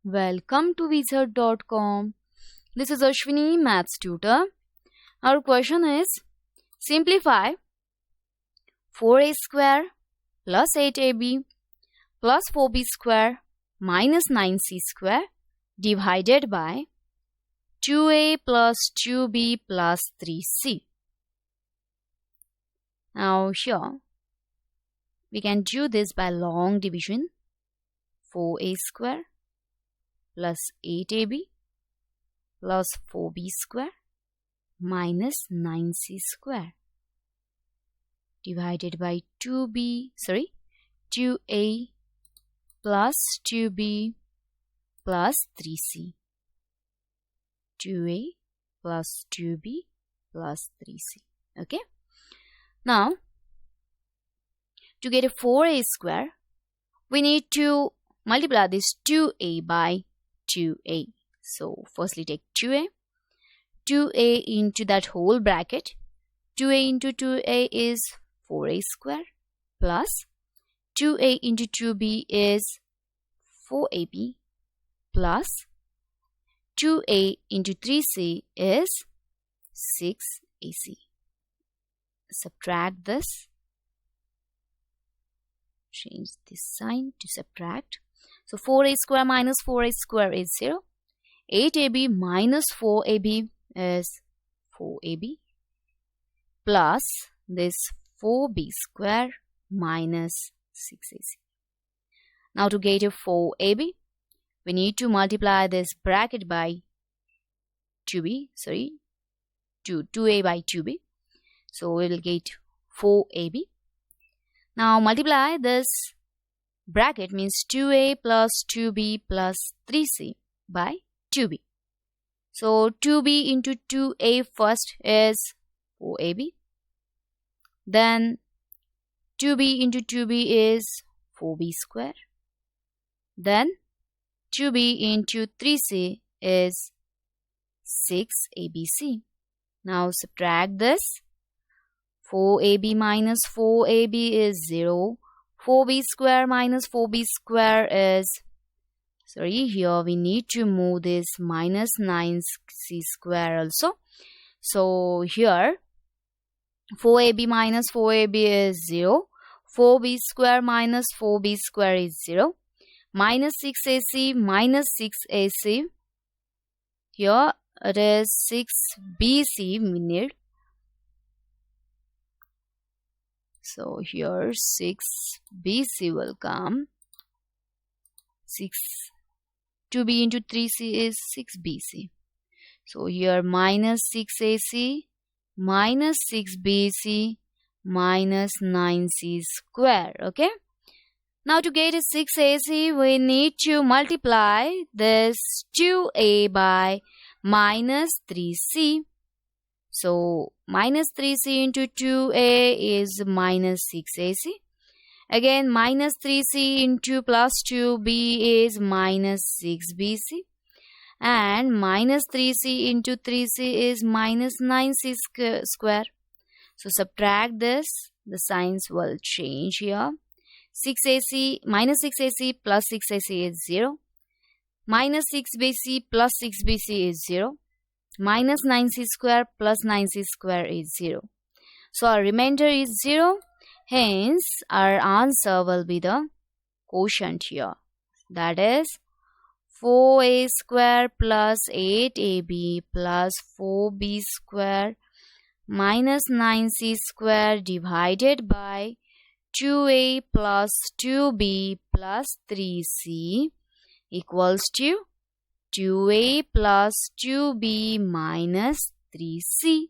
Welcome to wizard.com. This is Ashwini, Maths Tutor. Our question is, simplify 4a square plus 8ab plus 4b square minus 9c square divided by 2a plus 2b plus 3c. Now here, we can do this by long division. 4a square plus 8ab plus 4b square minus 9c square divided by 2a plus 2b plus 3c. 2a plus 2b plus 3c. Okay. Now, to get a 4a square, we need to multiply this 2a by 2a. So, firstly take 2a into that whole bracket. 2a into 2a is 4a square plus 2a into 2b is 4ab plus 2a into 3c is 6ac. Subtract this. Change this sign to subtract. So 4a square minus 4a square is 0. 8ab minus 4ab is 4ab plus this 4b square minus 6ac. Now to get a 4ab, we need to multiply this bracket by 2a by 2b. So we will get 4ab. Now multiply this bracket means 2a plus 2b plus 3c by 2b. So 2b into 2a first is 4ab. Then 2b into 2b is 4b square. Then 2b into 3c is 6abc. Now subtract this. 4ab minus 4ab is 0. 4b square minus 4b square is, here we need to move this minus 9c square also. So here 4ab minus 4ab is 0. 4b square minus 4b square is 0. Minus 6ac minus 6ac. Here it is 6bc we need. So here 6bc will come. 2b into 3c is 6bc. So here minus 6ac minus 6bc minus 9c square. Okay. Now to get a 6ac, we need to multiply this 2a by minus 3c. So minus 3c into 2a is minus 6ac. Again minus 3c into plus 2b is minus 6bc. And minus 3c into 3c is minus 9c square. So subtract this. The signs will change here. 6ac minus 6ac plus 6ac is 0. Minus 6bc plus 6bc is 0. Minus 9c square plus 9c square is 0. So our remainder is 0. Hence our answer will be the quotient here. That is 4a square plus 8ab plus 4b square minus 9c square divided by 2a plus 2b plus 3c equals to 2a plus 2b minus 3c.